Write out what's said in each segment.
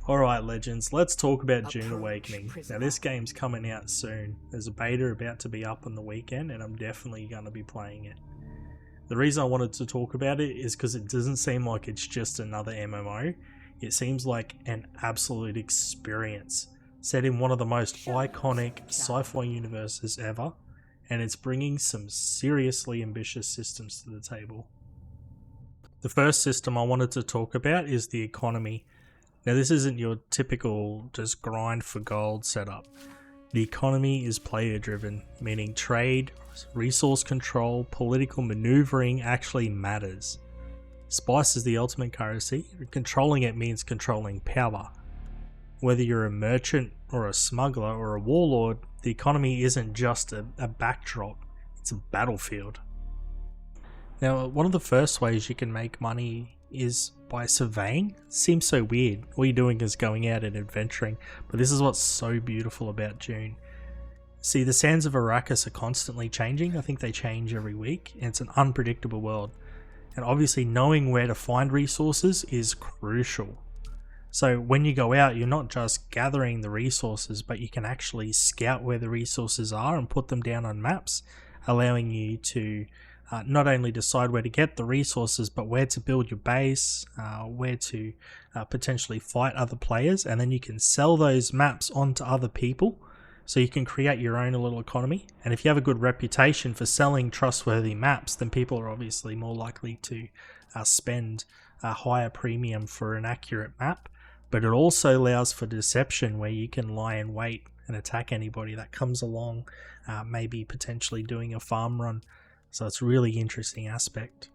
Alright legends, let's talk about Dune Awakening. Now this game's coming out soon. There's a beta about to be up on the weekend and I'm definitely going to be playing it. The reason I wanted to talk about it is because it doesn't seem like it's just another MMO. It seems like an absolute experience, set in one of the most iconic sci-fi universes ever, and it's bringing some seriously ambitious systems to the table. The first system I wanted to talk about is the economy. Now this isn't your typical just grind for gold setup. The economy is player driven, meaning trade, resource control, political maneuvering actually matters. Spice is the ultimate currency, and controlling it means controlling power. Whether you're a merchant or a smuggler or a warlord, the economy isn't just a backdrop, it's a battlefield. Now, one of the first ways you can make money is by surveying. Seems so weird. All you're doing is going out and adventuring, but this is what's so beautiful about Dune. See, the sands of Arrakis are constantly changing. I think they change every week, and it's an unpredictable world. And obviously knowing where to find resources is crucial. So when you go out, you're not just gathering the resources, but you can actually scout where the resources are and put them down on maps, allowing you to not only decide where to get the resources, but where to build your base, where to potentially fight other players, and then you can sell those maps on to other people, so you can create your own little economy. And if you have a good reputation for selling trustworthy maps, then people are obviously more likely to spend a higher premium for an accurate map. But it also allows for deception, where you can lie in wait and attack anybody that comes along, maybe potentially doing a farm run. So it's a really interesting aspect.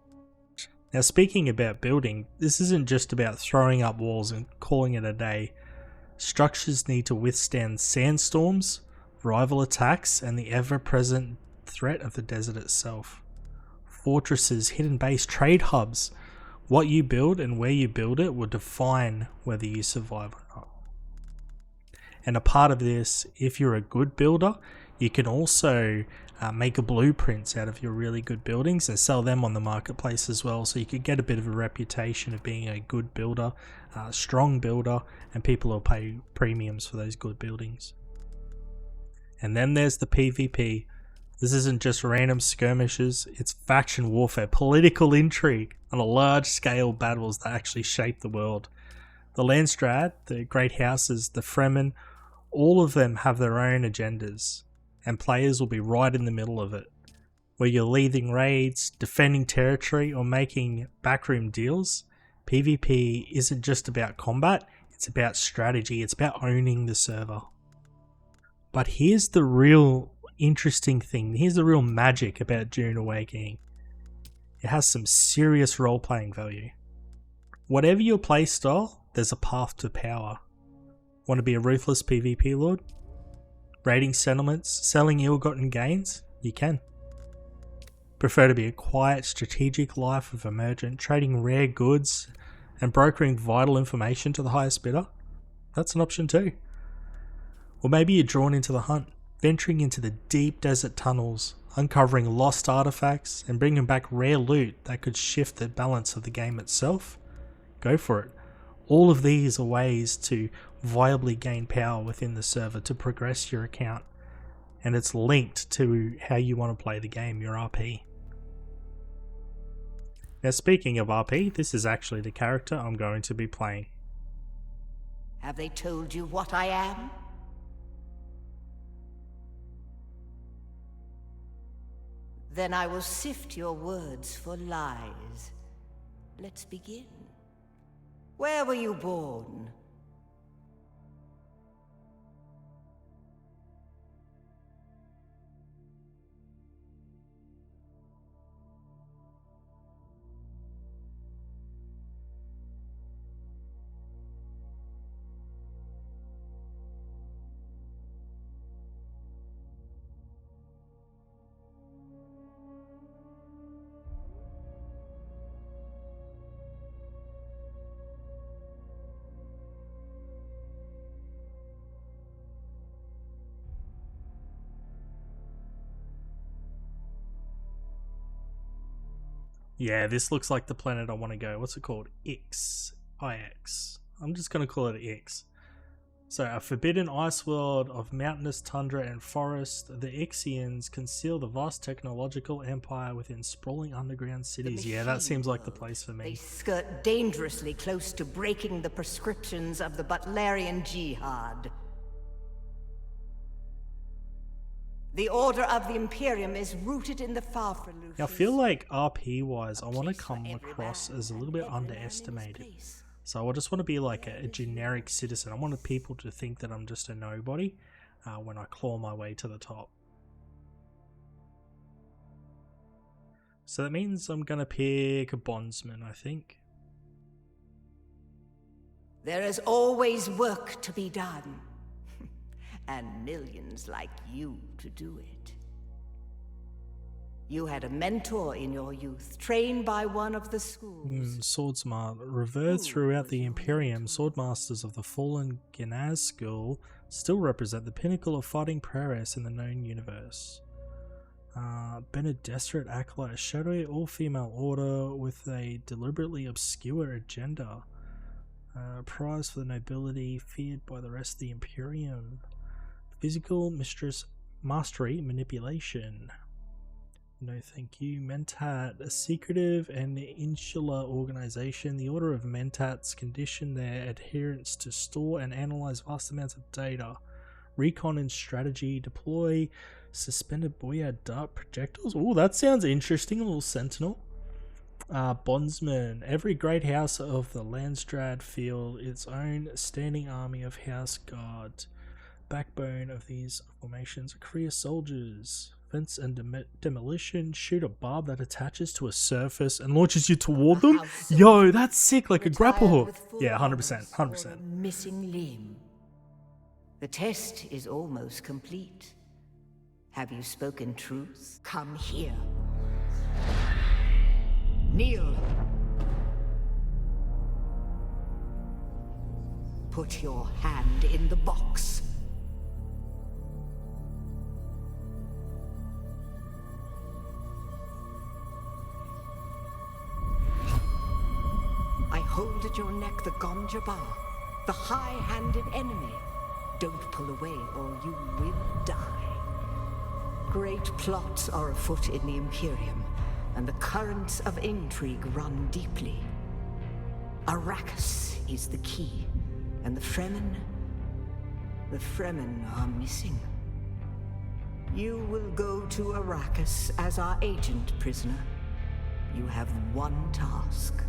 Now speaking about building, this isn't just about throwing up walls and calling it a day. Structures need to withstand sandstorms, rival attacks, and the ever-present threat of the desert itself. Fortresses, hidden base, trade hubs. What you build and where you build it will define whether you survive or not. And a part of this, if you're a good builder, you can also make blueprints out of your really good buildings and sell them on the marketplace as well, so you could get a bit of a reputation of being a good builder, strong builder, and people will pay premiums for those good buildings. And then there's the PvP. This isn't just random skirmishes, it's faction warfare, political intrigue on a large scale battles that actually shape the world. The Landsraad, the Great Houses, the Fremen, all of them have their own agendas, and players will be right in the middle of it. Where you're leading raids, defending territory, or making backroom deals, PvP isn't just about combat, it's about strategy, it's about owning the server. But here's the real interesting thing, here's the real magic about Dune Awakening. It has some serious role-playing value. Whatever your playstyle, there's a path to power. Want to be a ruthless PvP lord? Raiding settlements, selling ill-gotten gains? You can. Prefer to be a quiet, strategic life of a merchant, trading rare goods and brokering vital information to the highest bidder? That's an option too. Or maybe you're drawn into the hunt, venturing into the deep desert tunnels, uncovering lost artifacts and bringing back rare loot that could shift the balance of the game itself? Go for it. All of these are ways to viably gain power within the server to progress your account, and it's linked to how you want to play the game, your RP. Now speaking of RP, this is actually the character I'm going to be playing. Have they told you what I am? Then I will sift your words for lies. Let's begin. Where were you born? Yeah, this looks like the planet I want to go. What's it called? Ix. IX. I'm just going to call it Ix. So, a forbidden ice world of mountainous tundra and forest, the Ixians conceal the vast technological empire within sprawling underground cities. Yeah, that seems like the place for me. They skirt dangerously close to breaking the prescriptions of the Butlerian Jihad. The Order of the Imperium is rooted in the Farfalluths. Now, I feel like RP-wise, I want to come across as a little bit underestimated. So I just want to be like a generic citizen. I want people to think that I'm just a nobody when I claw my way to the top. So that means I'm going to pick a bondsman, I think. There is always work to be done. And millions like you to do it. You had a mentor in your youth, trained by one of the schools. Swordsmart. Revered throughout the Imperium, swordmasters of the fallen Genaz school still represent the pinnacle of fighting prowess in the known universe. Bene Gesserit Acolyte, a shadowy all-female order with a deliberately obscure agenda. Prize for the nobility, feared by the rest of the Imperium. Physical mistress mastery, manipulation. No thank you. Mentat, a secretive and insular organization. The Order of Mentats condition their adherents to store and analyze vast amounts of data. Recon and strategy. Deploy suspended boyard dart projectiles. Oh, that sounds interesting. A little sentinel. Bondsman. Every great house of the Landstrad feel its own standing army of house guard. Backbone of these formations are career soldiers. Fence and demolition. Shoot a barb that attaches to a surface and launches you toward them. Yo, that's sick, like a grapple hook. Yeah, 100%, 100%. Missing limb. The test is almost complete. Have you spoken truth? Come here. Kneel. Put your hand in the box. I hold at your neck the Gonjabar, the high-handed enemy. Don't pull away or you will die. Great plots are afoot in the Imperium, and the currents of intrigue run deeply. Arrakis is the key, and the Fremen are missing. You will go to Arrakis as our agent, prisoner. You have one task.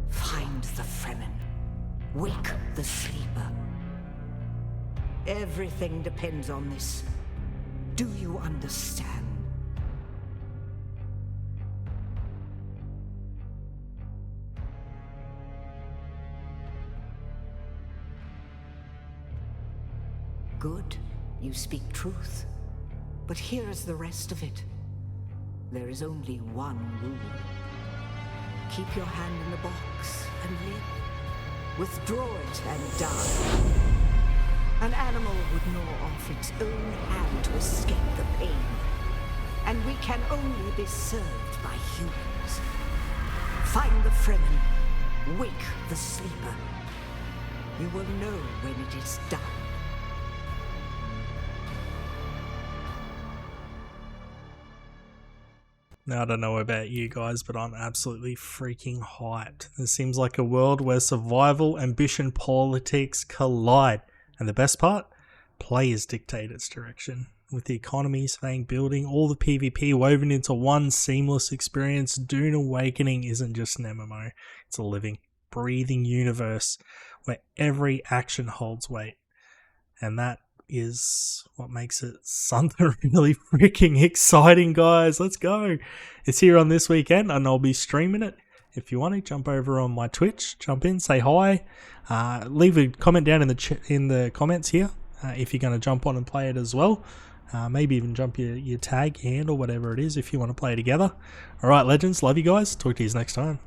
Find the Fremen. Wake the sleeper. Everything depends on this. Do you understand? Good. You speak truth. But here is the rest of it. There is only one rule. Keep your hand in the box and live. Withdraw it and die. An animal would gnaw off its own hand to escape the pain. And we can only be served by humans. Find the Fremen. Wake the sleeper. You will know when it is done. Now, I don't know about you guys, but I'm absolutely freaking hyped. This seems like a world where survival, ambition, politics collide. And the best part? Players dictate its direction. With the economy staying building, all the PvP woven into one seamless experience, Dune Awakening isn't just an MMO. It's a living, breathing universe where every action holds weight. And that is what makes it something really freaking exciting, guys. Let's go. It's here on this weekend and I'll be streaming it. If you want to jump over on my Twitch, jump in, say hi, leave a comment down in the comments here if you're going to jump on and play it as well. Maybe even jump your tag, hand, or whatever it is if you want to play together. Alright, legends, love you guys. Talk to you next time.